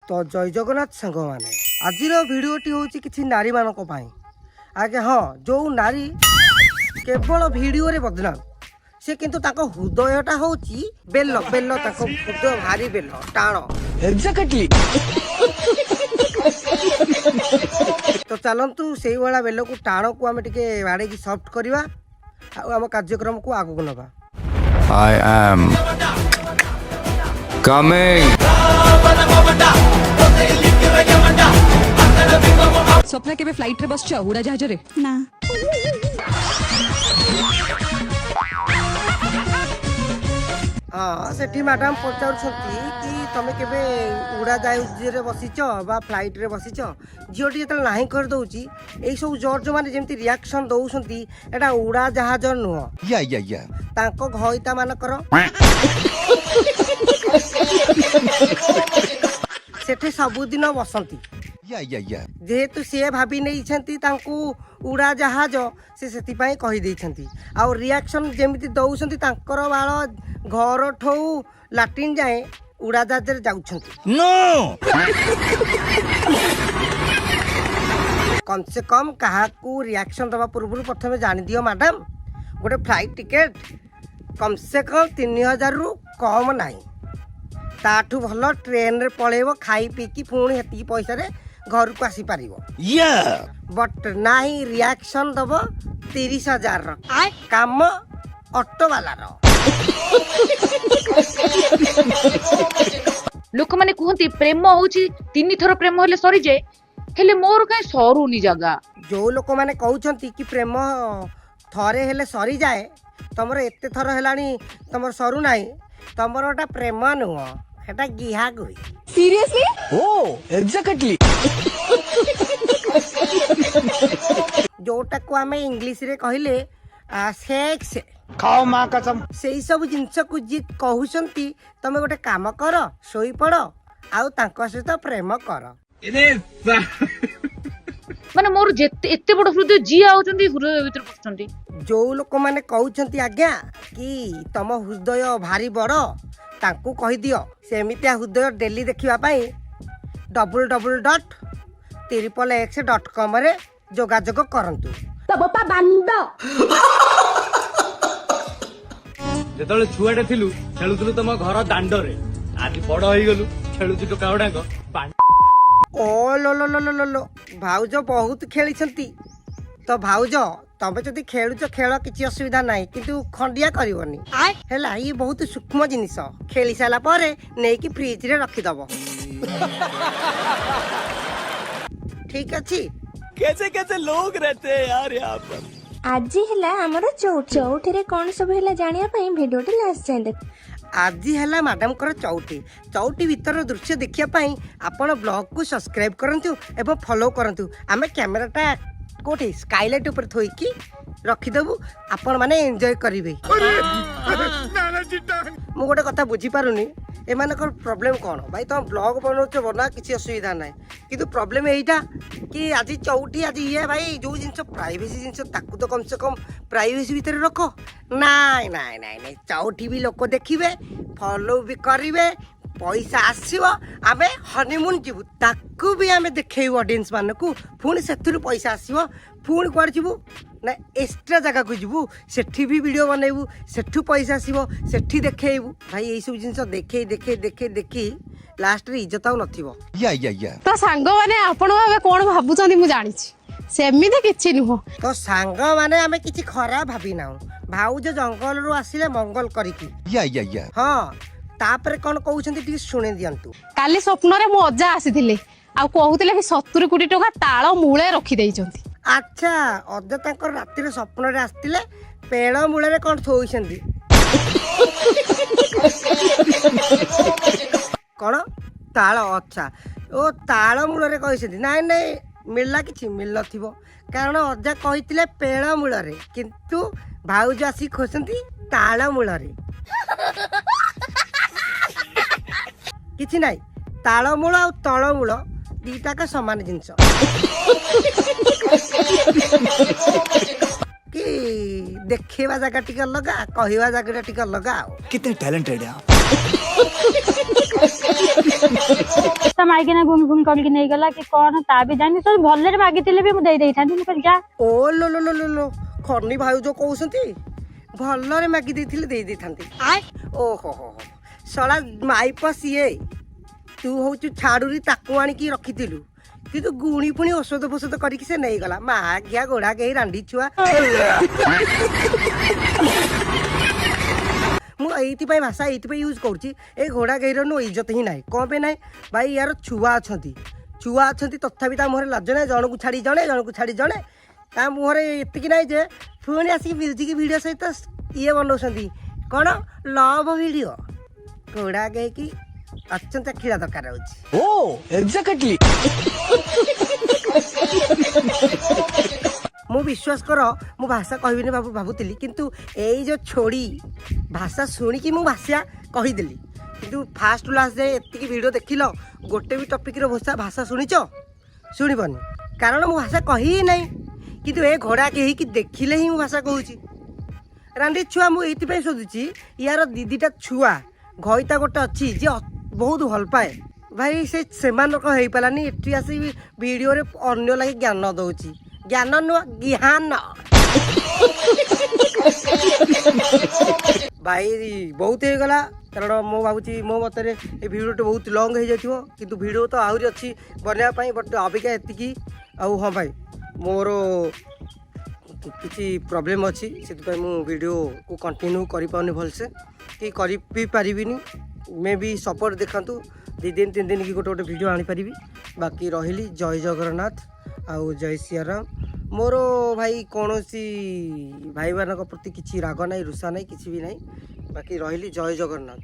तो जय जगन्नाथ सांग मैंने आज भिडटी हूँ कि नारी मान आगे हाँ जो नारी केवल भिडियो रे बदनाम से किंतु ताको हृदयटा हूँ बेल बेल हृदय भारी बेल टाण एग्जैक्टली तो चलतु से भाया बेल को टाण को आम टे बाड़े सफ्ट करवा आम कार्यक्रम को आगू नवा I am coming. स्वप्न केबे फ्लाइट रे बसछ उड़ा जहाज रे ना हाँ सेठी मैडम पचार कि तमें केबे उड़ा जहाज रे बसीच बा फ्लाइट रे बसीच झीटी जो ना कर दौची यही सब जज मैंने जमी रिएक्शन दौरान एटा उड़ा जहाज नुह तांको घईता मानकर सेठी सबुदिन बसंती जेहेतु सी भाभी नहीं उड़ा जहाज से कही देइछंती आ रिएक्शन जमी दौरान तांकर बाल घर ठो लाट्रिन जाए उड़ा जहाज जाउछंती नो कम से कम क्या रिएक्शन दवा पूर्व प्रथम जान दियो मैडम गोटे फ्लाइट टिकेट कम से कम 3000 रु कम ना ताठू भल ट्रेन रे पलैब खाई पीकी पुणी हेती पैसा रे घर को आसी पार बट ना रिएक्शन दब 30,000 काम ऑटो वाला लोक माने कहते प्रेम होची 3 थर प्रेम हेले सरी जाए हेले मोर कहीं सरुनी जगह जो लोक मैंने कहते कि प्रेम थरे हेले सरी जाए तुमर एत थर है तुम सरू ना तुमर प्रेम नुह एटा गिहा गुई सीरियसली ओ एग्जैक्टली जोटा को आम इंग्लिश रे कहले सेक्स खाओ माँ कसम से सब जिनस को जी कहते तमें गोटे काम कर शोई पड़ आउ तांको सहित प्रेम कर माने मोर जेते एते बड़ हृदय जी आउचंदी हृदय भीतर पछचंदी जो लोक मैंने कहते आज्ञा कि तम हृदय भारी बड़ तांको कहि दियो सेमितिया हृदय डेली देखिबा पाई www.xxx.com रे जोगाजोग करंतु तो बापा बांध जेतले छुआटे थिलु खेलुथुलु तम घर दांडरे आज बड़ होई गलु खेलुछु टोका उडाक ओ लो लो लो लो लो भाउज बहुत खेली तो भाउज तबे जदि खेलुच खेल किसी असुविधा ना किंतु खंडिया करनी है ये बहुत सूक्ष्म जिनिस खेली सारा पर नहीं कि फ्रिज रे रखीदब ठीक अच्छी कैसे कैसे लोग रहते हैं यार यहाँ पर आज है हमर चौठी रे कौन सब है जानिया पई वीडियोटी लास्ट जाए देख आज है मैडम कर चौटी भीतर दृश्य देखिया पाई आपण ब्लॉग को सब्सक्राइब करंतु एवं फॉलो करंतु आमे कैमराटा कोठी स्काईलाइट ऊपर थोइकी रखीदेबू आपण माने एंजॉय करिवे मु गोटे कथा बुझी पारुनी एमानकर प्रॉब्लम कौन भाई तुम ब्लॉग बनाउछ बना किसी असुविधा ना किंतु प्रॉब्लम एटा कि आज चौटी आज ये भाई जो जिनस प्राइवेसी जिनस ताकू तो कम से कम प्राइवेसी भीतर रख नाई नाई नाई नाई चौटी भी लोक देखिए फॉलो भी करिवे पैसा आसव आम हनीमून जीवु ताकू भी आम देखू ऑडियंस मान को पुणी से पैसा आसव पुणी कुआड़े जीवु ना एक्स्ट्रा जगह को जीवु सेठी भी वीडियो बनैबू सेठू पैसा आसव सेठी देखैबू भाई यही सब जिनस देखे देखे देखे देखी लास्ट रे इज्जत आउ नथिबो तो सांग माने आपण भाबे कोन भाबुचंदी मु जानि छी सेमिते किछि नुह तो सांग माने आमे किछि खराब भाबी नाउ भाउज जंगल रो आसिले मंगल करिकी हाँ तापर कौन कहउछंती टी सुने दियंतु काली स्वप्न रे मो अजा आसीथिले आ कहउतिले कि 70 कोटी टका ताळ मूळे रखी देइचंती अच्छा अजा तांकर राति रे स्वप्न रे आस्तिले पेड़ मूले रे कौन थोइछंती कौन ताळ अच्छा ओ ताळ मूल रे कहिसंती नाइ नाइ मिलला किछि मिल नथिबो कारण अजा कहितिले पेड़ मूल रे किंतु भाउज आसी खोसंती ताळ मूल रे किछि नाइ तालमूल आ तलमूल दीटा समान जिनस कि देखा जगह टी अलग कहवा जगह टी अलग कितने टैलेंटेड हैं आप ତା ମାଇକିନା ଗୁଣ ଗୁଣ କରିକି ନେଇଗଲା କି କଣ ତା ବି ଜାଣି ତ ଭଲରେ ମାଗିଥିଲେ ବି ମୁଁ ଦେଇଥାନ୍ତି ମୁଁ କହିଲି ଯା। ଓ ଲୋ ଲୋ ଲୋ ଲୋ ଲୋ ଖନି ଭାଇ ଯୋଉ କହୁଛନ୍ତି ଭଲରେ ମାଗି ଦେଇଥିଲେ ଦେଇ ଦେଇଥାନ୍ତି। ଓହୋ ହୋ ଶଳା ମାଇପ ସିଏ ତୁ ହଉଛୁ ଛାଡୁରି ତାକୁ ଆଣିକି ରଖିଥିଲୁ କିନ୍ତୁ ଗୁଣି ପୁଣି ଔଷଧ ଫୋଷଧ କରିକି ସେ ନେଇଗଲା ମା ଘିଆ ଗୋଡା କେହି ରାଣ୍ଡି ଛୁଆ। ମୁଁ ଏଇଥିପାଇଁ ଭାଷା ଏଇଥିପାଇଁ ୟୁଜ୍ କରୁଛି ଏ ଘୋଡ଼ା ଗାଈର ନୁ ଇଜ୍ଜତ ହିଁ ନାହିଁ କ'ଣ ପାଇଁ ନାହିଁ ଭାଇ ୟାର ଛୁଆ ଅଛନ୍ତି ତଥାପି ତା ମୁହଁରେ ଲାଜ ନାହିଁ ଜଣକୁ ଛାଡ଼ି ଜଣେ ତା ମୁହଁରେ ଏତିକି ନାହିଁ ଯେ ପୁଣି ଆସିକି ମ୍ୟୁଜିକ୍ ଭିଡ଼ିଓ ସହିତ ଇଏ ବନଉଛନ୍ତି କ'ଣ ଲଭ୍ ଭିଡ଼ିଓ ଘୋଡ଼ା ଗାଈକି ଅତ୍ୟନ୍ତ କ୍ଷୀର ଦରକାର ହେଉଛି। Oh, exactly. ମୁଁ ବିଶ୍ୱାସ କର ମୁଁ ଭାଷା କହିବିନି ଭାବୁଥିଲି କିନ୍ତୁ ଏଇ ଯେଉଁ ଛୋଡ଼ି ଭାଷା ଶୁଣିକି ମୁଁ ଭାଷା କହିଦେଲି କିନ୍ତୁ ଫାଷ୍ଟ ଲାଷ୍ଟ ଯାଏ ଏତିକି ଭିଡ଼ିଓ ଦେଖିଲ ଗୋଟେ ବି ଟପିକ୍ର ଭାଷା ଶୁଣିବନି କାରଣ ମୁଁ ଭାଷା କହି ହିଁ ନାହିଁ କିନ୍ତୁ ଏ ଘୋଡ଼ା କେହିକି ଦେଖିଲେ ହିଁ ମୁଁ ଭାଷା କହୁଛି। ରାଣ୍ଡି ଛୁଆ ମୁଁ ଏଇଥିପାଇଁ ଶୋଧୁଛି ୟାର ଦିଦିଟା ଛୁଆ ଘଇତା ଗୋଟେ ଅଛି ଯିଏ ବହୁତ ଭଲ ପାଏ ଭାଇ ସେମାନଙ୍କ ହେଇପାରିଲାନି ଏଠି ଆସିକି ଭିଡ଼ିଓରେ ଅନ୍ୟ ଲାଗି ଜ୍ଞାନ ଦେଉଛି ଜ୍ଞାନ ନୁହଁ ଜ୍ଞାନ ଭାଇ ବହୁତ ହେଇଗଲା କାରଣ ମୁଁ ଭାବୁଛି ମୋ ମତରେ ଏ ଭିଡ଼ିଓଟି ବହୁତ ଲଙ୍ଗ୍ ହେଇଯାଇଥିବ କିନ୍ତୁ ଭିଡ଼ିଓ ତ ଆହୁରି ଅଛି ବନେଇବା ପାଇଁ ବଟ୍ ଅବିକା ଏତିକି। ଆଉ ହଁ ଭାଇ ମୋର କିଛି ପ୍ରୋବ୍ଲେମ୍ ଅଛି ସେଥିପାଇଁ ମୁଁ ଭିଡ଼ିଓକୁ କଣ୍ଟିନ୍ୟୁ କରିପାରୁନି ଭଲସେ କି କରି ବି ପାରିବିନି ମେ ବି ସପୋର୍ଟ ଦେଖାନ୍ତୁ 2 ଦିନ 3 ଦିନ କି ଗୋଟେ ଭିଡ଼ିଓ ଆଣିପାରିବି। ବାକି ରହିଲି ଜୟ ଜଗନ୍ନାଥ ଆଉ ଜୟ ସିଆରାମ। ମୋର ଭାଇ କୌଣସି ଭାଇମାନଙ୍କ ପ୍ରତି କିଛି ରାଗ ନାହିଁ ରୁଷା ନାହିଁ କିଛି ବି ନାହିଁ ବାକି ରହିଲି ଜୟ ଜଗନ୍ନାଥ।